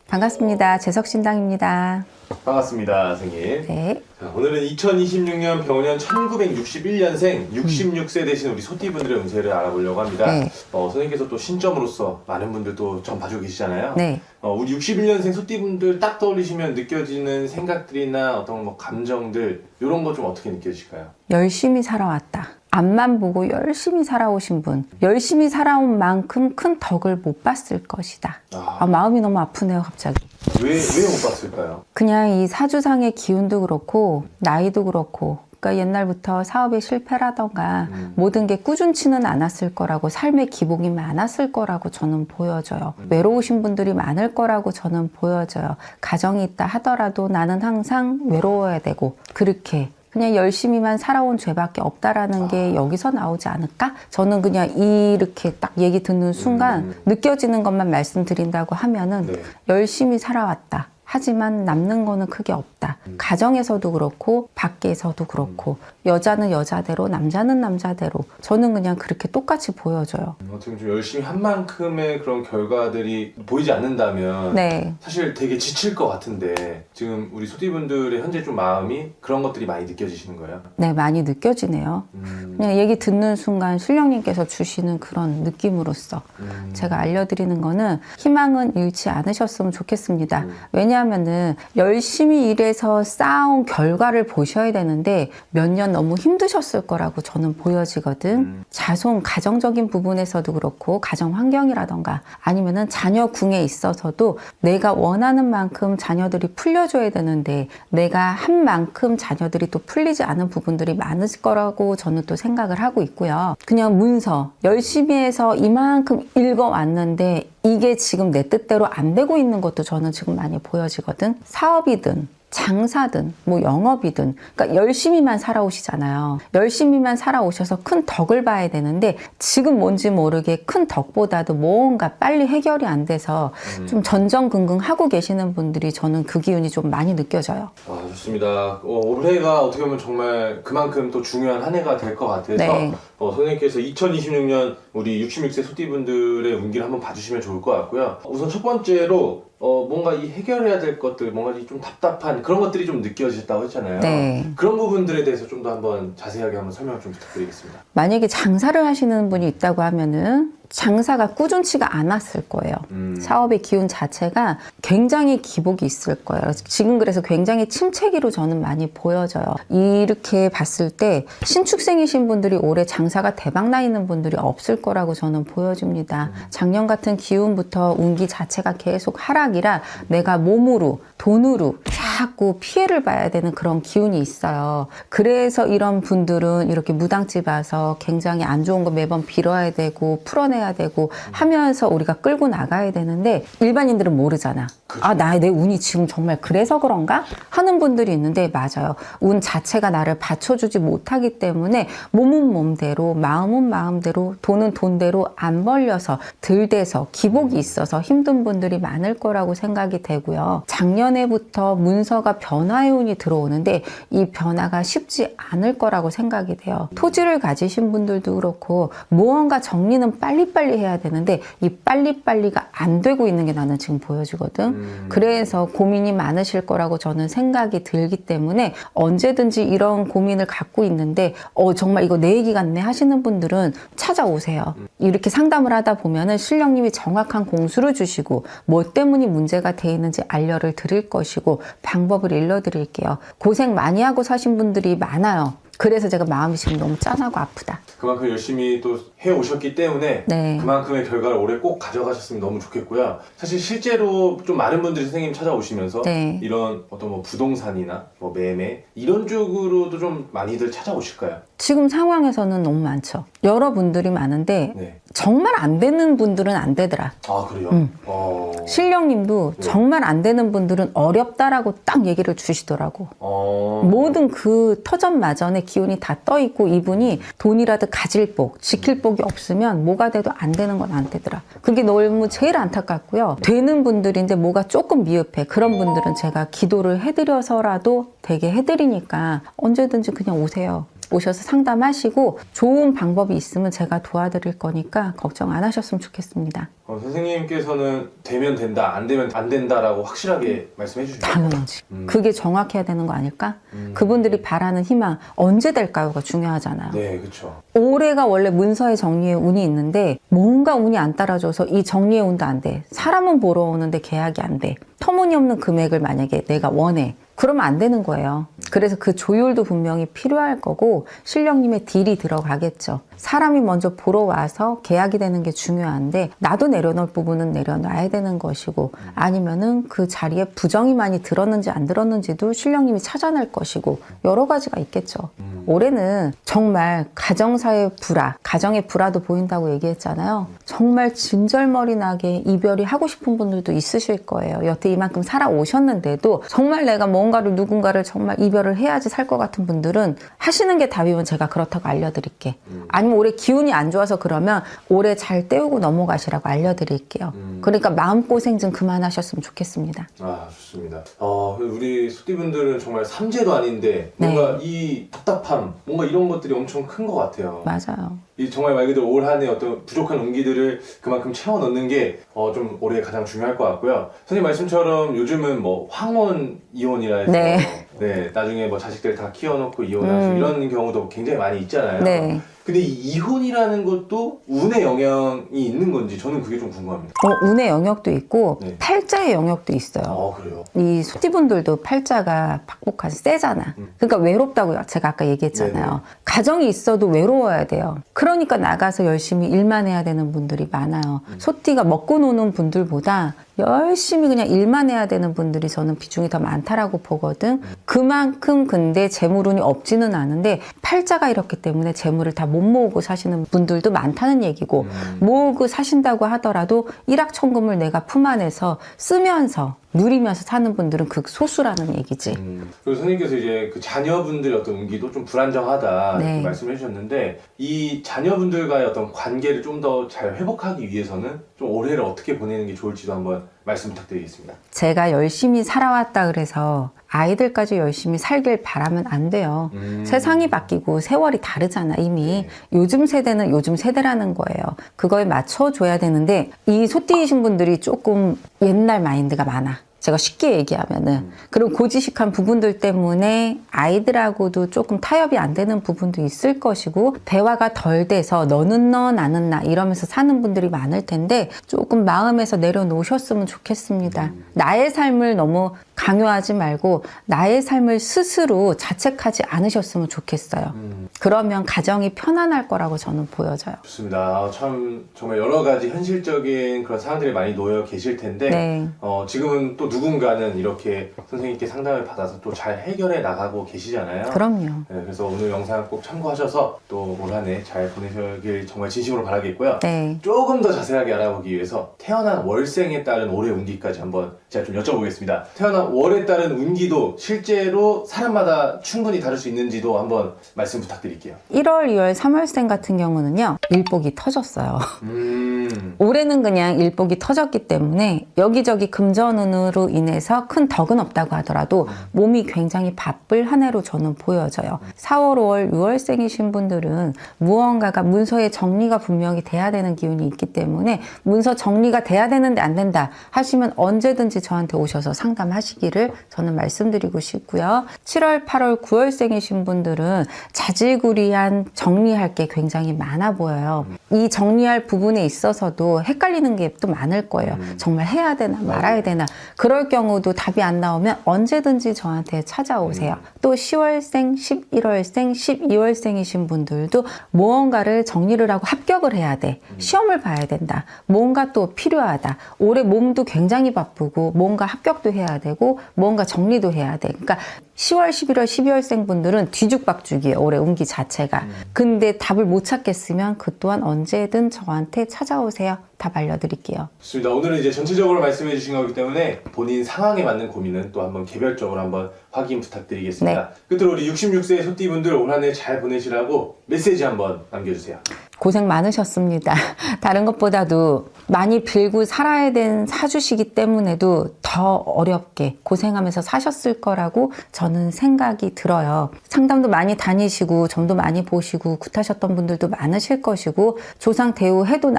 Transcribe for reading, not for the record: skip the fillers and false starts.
반갑습니다. 재석신당입니다. 반갑습니다, 선생님. 네. 자, 오늘은 2026년 병원 1961년생 66세 되신 우리 소띠분들의 운세를 알아보려고 합니다. 네. 선생님께서 또 신점으로서 많은 분들 또 전 봐주고 계시잖아요. 네. 우리 61년생 소띠분들 딱 떠올리시면 느껴지는 생각들이나 어떤 뭐 감정들 이런 거 좀 어떻게 느껴지실까요? 열심히 살아왔다. 앞만 보고 열심히 살아오신 분. 열심히 살아온 만큼 큰 덕을 못 봤을 것이다. 마음이 너무 아프네요, 갑자기. 왜 못 봤을까요? 그냥 이 사주상의 기운도 그렇고 나이도 그렇고 그러니까 옛날부터 사업에 실패라던가 모든 게 꾸준치는 않았을 거라고 삶의 기복이 많았을 거라고 저는 보여져요. 외로우신 분들이 많을 거라고 저는 보여져요. 가정이 있다 하더라도 나는 항상 외로워야 되고 그렇게 그냥 열심히만 살아온 죄밖에 없다라는 게 여기서 나오지 않을까? 저는 그냥 이렇게 딱 얘기 듣는 순간 느껴지는 것만 말씀드린다고 하면은 네. 열심히 살아왔다. 하지만 남는 거는 크게 없다. 가정에서도 그렇고 밖에서도 그렇고 여자는 여자대로 남자는 남자대로 저는 그냥 그렇게 똑같이 보여져요. 어떻게 좀 열심히 한 만큼의 그런 결과들이 보이지 않는다면 네. 사실 되게 지칠 것 같은데 지금 우리 소띠분들의 현재 좀 마음이 그런 것들이 많이 느껴지시는 거예요? 네, 많이 느껴지네요. 그냥 얘기 듣는 순간 신령님께서 주시는 그런 느낌으로써 제가 알려드리는 거는 희망은 잃지 않으셨으면 좋겠습니다. 왜냐하면은 열심히 일해서 쌓아온 결과를 보셔야 되는데 몇 년 너무 힘드셨을 거라고 저는 보여지거든. 자손, 가정적인 부분에서도 그렇고 가정 환경이라던가 아니면은 자녀 궁에 있어서도 내가 원하는 만큼 자녀들이 풀려줘야 되는데 내가 한 만큼 자녀들이 또 풀리지 않은 부분들이 많을 거라고 저는 또 생각을 하고 있고요. 그냥 문서 열심히 해서 이만큼 읽어왔는데 이게 지금 내 뜻대로 안 되고 있는 것도 저는 지금 많이 보여지거든. 사업이든 장사든 뭐 영업이든 그러니까 열심히만 살아오시잖아요. 열심히만 살아오셔서 큰 덕을 봐야 되는데 지금 뭔지 모르게 큰 덕보다도 뭔가 빨리 해결이 안 돼서 좀 전전긍긍하고 계시는 분들이 저는 그 기운이 좀 많이 느껴져요. 좋습니다. 올해가 어떻게 보면 정말 그만큼 또 중요한 한 해가 될 것 같아서 네. 선생님께서 2026년 우리 66세 소띠분들의 운기를 한번 봐주시면 좋을 것 같고요. 우선 첫 번째로 뭔가 이 해결해야 될 것들, 뭔가 좀 답답한 그런 것들이 좀 느껴지셨다고 했잖아요. 네. 그런 부분들에 대해서 좀 더 한번 자세하게 한번 설명을 좀 부탁드리겠습니다. 만약에 장사를 하시는 분이 있다고 하면은 장사가 꾸준치가 않았을 거예요. 사업의 기운 자체가 굉장히 기복이 있을 거예요. 지금 그래서 굉장히 침체기로 저는 많이 보여져요. 이렇게 봤을 때 신축생이신 분들이 올해 장사가 대박나 있는 분들이 없을 거라고 저는 보여집니다. 작년 같은 기운부터 운기 자체가 계속 하락이라 내가 몸으로 돈으로 자꾸 피해를 봐야 되는 그런 기운이 있어요. 그래서 이런 분들은 이렇게 무당집 와서 굉장히 안 좋은 거 매번 빌어야 되고 풀어내야 되고 하면서 우리가 끌고 나가야 되는데 일반인들은 모르잖아. 그렇죠. 내 운이 지금 정말 그래서 그런가? 하는 분들이 있는데 맞아요. 운 자체가 나를 받쳐주지 못하기 때문에 몸은 몸대로 마음은 마음대로 돈은 돈대로 안 벌려서 들대서 기복이 있어서 힘든 분들이 많을 거라고 생각이 되고요. 작년에부터 문서가 변화의 운이 들어오는데 이 변화가 쉽지 않을 거라고 생각이 돼요. 토지를 가지신 분들도 그렇고 무언가 정리는 빨리빨리 해야 되는데 이 빨리빨리가 안 되고 있는 게 나는 지금 보여지거든. 그래서 고민이 많으실 거라고 저는 생각이 들기 때문에 언제든지 이런 고민을 갖고 있는데 정말 이거 내 얘기 같네 하시는 분들은 찾아오세요. 이렇게 상담을 하다 보면은 신령님이 정확한 공수를 주시고 뭐 때문에 문제가 돼 있는지 알려를 드릴 것이고 방법을 일러드릴게요. 고생 많이 하고 사신 분들이 많아요. 그래서 제가 마음이 지금 너무 짠하고 아프다. 그만큼 열심히 또 해오셨기 때문에 네. 그만큼의 결과를 올해 꼭 가져가셨으면 너무 좋겠고요. 사실 실제로 좀 많은 분들이 선생님 찾아오시면서 네. 이런 어떤 뭐 부동산이나 뭐 매매 이런 쪽으로도 좀 많이들 찾아오실까요? 지금 상황에서는 너무 많죠. 여러분들이 많은데 네. 정말 안 되는 분들은 안 되더라. 아 그래요? 신령님도 네. 정말 안 되는 분들은 어렵다라고 딱 얘기를 주시더라고. 모든 그 터전마전의 기운이 다 떠있고 이분이 돈이라도 가질 복, 지킬 복이 없으면 뭐가 돼도 안 되는 건 안 되더라. 그게 너무 제일 안타깝고요. 되는 분들인데 뭐가 조금 미흡해. 그런 분들은 제가 기도를 해드려서라도 되게 해드리니까 언제든지 그냥 오세요. 오셔서 상담하시고 좋은 방법이 있으면 제가 도와드릴 거니까 걱정 안 하셨으면 좋겠습니다. 선생님께서는 되면 된다, 안 되면 안 된다라고 확실하게 말씀해 주시죠. 당연하지. 그게 정확해야 되는 거 아닐까? 그분들이 바라는 희망 언제 될까요가 중요하잖아요. 네, 그렇죠. 올해가 원래 문서의 정리의 운이 있는데 뭔가 운이 안 따라줘서 이 정리의 운도 안 돼. 사람은 보러 오는데 계약이 안 돼. 터무니없는 금액을 만약에 내가 원해. 그러면 안 되는 거예요. 그래서 그 조율도 분명히 필요할 거고 실령님의 딜이 들어가겠죠. 사람이 먼저 보러 와서 계약이 되는 게 중요한데 나도 내려놓을 부분은 내려놔야 되는 것이고 아니면은 그 자리에 부정이 많이 들었는지 안 들었는지도 실령님이 찾아낼 것이고 여러 가지가 있겠죠. 올해는 정말 가정사의 불화, 가정의 불화도 보인다고 얘기했잖아요. 정말 진절머리 나게 이별이 하고 싶은 분들도 있으실 거예요. 여태 이만큼 살아오셨는데도 정말 내가 뭔가를 누군가를 정말 이별을 해야지 살 것 같은 분들은 하시는 게 답이면 제가 그렇다고 알려드릴게. 아니면 올해 기운이 안 좋아서 그러면 올해 잘 때우고 넘어가시라고 알려드릴게요. 그러니까 마음고생 좀 그만하셨으면 좋겠습니다. 아, 좋습니다. 우리 소띠분들은 정말 삼재도 아닌데 뭔가 이 답답함, 뭔가 이런 것들이 엄청 큰 것 같아요. 맞아요. 이 정말 말 그대로 올 한 해 어떤 부족한 운기들을 그만큼 채워 넣는 게 좀 올해 가장 중요할 것 같고요. 선생님 말씀처럼 요즘은 뭐 황혼 이혼이라 해서 네, 나중에 뭐 자식들 다 키워놓고 이혼하시고 이런 경우도 굉장히 많이 있잖아요. 네. 근데 이 이혼이라는 것도 운의 영향이 있는 건지 저는 그게 좀 궁금합니다. 운의 영역도 있고 네. 팔자의 영역도 있어요. 그래요? 이 소띠분들도 팔자가 박복한 세잖아. 그러니까 외롭다고 제가 아까 얘기했잖아요. 네네. 가정이 있어도 외로워야 돼요. 그러니까 나가서 열심히 일만 해야 되는 분들이 많아요. 소띠가 먹고 노는 분들보다 열심히 그냥 일만 해야 되는 분들이 저는 비중이 더 많다라고 보거든. 그만큼 근데 재물운이 없지는 않은데 팔자가 이렇기 때문에 재물을 다 못 모으고 사시는 분들도 많다는 얘기고 모으고 사신다고 하더라도 일확천금을 내가 품 안에서 쓰면서 누리면서 사는 분들은 극소수라는 얘기지. 그리고 선생님께서 이제 그 자녀분들의 어떤 운기도 좀 불안정하다 네. 이렇게 말씀해 주셨는데 이 자녀분들과의 어떤 관계를 좀 더 잘 회복하기 위해서는 좀 올해를 어떻게 보내는 게 좋을지도 한번 말씀 부탁드리겠습니다. 제가 열심히 살아왔다 그래서 아이들까지 열심히 살길 바라면 안 돼요. 세상이 바뀌고 세월이 다르잖아 이미. 네. 요즘 세대는 요즘 세대라는 거예요. 그거에 맞춰줘야 되는데 이 소띠이신 분들이 조금 옛날 마인드가 많아. 제가 쉽게 얘기하면은 그리고 고지식한 부분들 때문에 아이들하고도 조금 타협이 안 되는 부분도 있을 것이고 대화가 덜 돼서 너는 너 나는 나 이러면서 사는 분들이 많을 텐데 조금 마음에서 내려놓으셨으면 좋겠습니다. 나의 삶을 너무 강요하지 말고 나의 삶을 스스로 자책하지 않으셨으면 좋겠어요. 그러면 가정이 편안할 거라고 저는 보여져요. 좋습니다. 참 정말 여러 가지 현실적인 그런 상황들이 많이 놓여 계실 텐데 네. 지금은 또 누군가는 이렇게 선생님께 상담을 받아서 또 잘 해결해 나가고 계시잖아요. 그럼요. 네, 그래서 오늘 영상 꼭 참고하셔서 또 올 한 해 잘 보내시길 정말 진심으로 바라겠고요. 네. 조금 더 자세하게 알아보기 위해서 태어난 월생에 따른 올해 운기까지 한번 제가 좀 여쭤보겠습니다. 태어난 월에 따른 운기도 실제로 사람마다 충분히 다를 수 있는지도 한번 말씀 부탁드릴게요. 1월, 2월, 3월생 같은 경우는요. 일복이 터졌어요. 올해는 그냥 일복이 터졌기 때문에 여기저기 금전운으로 인해서 큰 덕은 없다고 하더라도 몸이 굉장히 바쁠 한 해로 저는 보여져요. 4월, 5월, 6월생이신 분들은 무언가가 문서의 정리가 분명히 돼야 되는 기운이 있기 때문에 문서 정리가 돼야 되는데 안 된다 하시면 언제든지 저한테 오셔서 상담하시기를 저는 말씀드리고 싶고요. 7월, 8월, 9월생이신 분들은 자질구리한 정리할 게 굉장히 많아 보여요. 이 정리할 부분에 있어서도 헷갈리는 게 또 많을 거예요. 정말 해야 되나 말아야 되나. 그럴 경우도 답이 안 나오면 언제든지 저한테 찾아오세요. 또 10월생, 11월생, 12월생이신 분들도 무언가를 정리를 하고 합격을 해야 돼. 시험을 봐야 된다. 뭔가 또 필요하다. 올해 몸도 굉장히 바쁘고 뭔가 합격도 해야 되고 뭔가 정리도 해야 돼. 그러니까 10월, 11월, 12월생 분들은 뒤죽박죽이에요. 올해 운기 자체가. 근데 답을 못 찾겠으면 그 또한 언제든 저한테 찾아오세요. 답 알려드릴게요. 좋습니다. 오늘은 이제 전체적으로 말씀해 주신 거기 때문에 본인 상황에 맞는 고민은 또 한번 개별적으로 한번 확인 부탁드리겠습니다. 끝으로 우리 66세 소띠분들 올 한 해 잘 보내시라고 메시지 한번 남겨주세요. 고생 많으셨습니다. 다른 것보다도 많이 빌고 살아야 된 사주시기 때문에도 더 어렵게 고생하면서 사셨을 거라고 저는 생각이 들어요. 상담도 많이 다니시고 점도 많이 보시고 굿하셨던 분들도 많으실 것이고 조상 대우해도 나는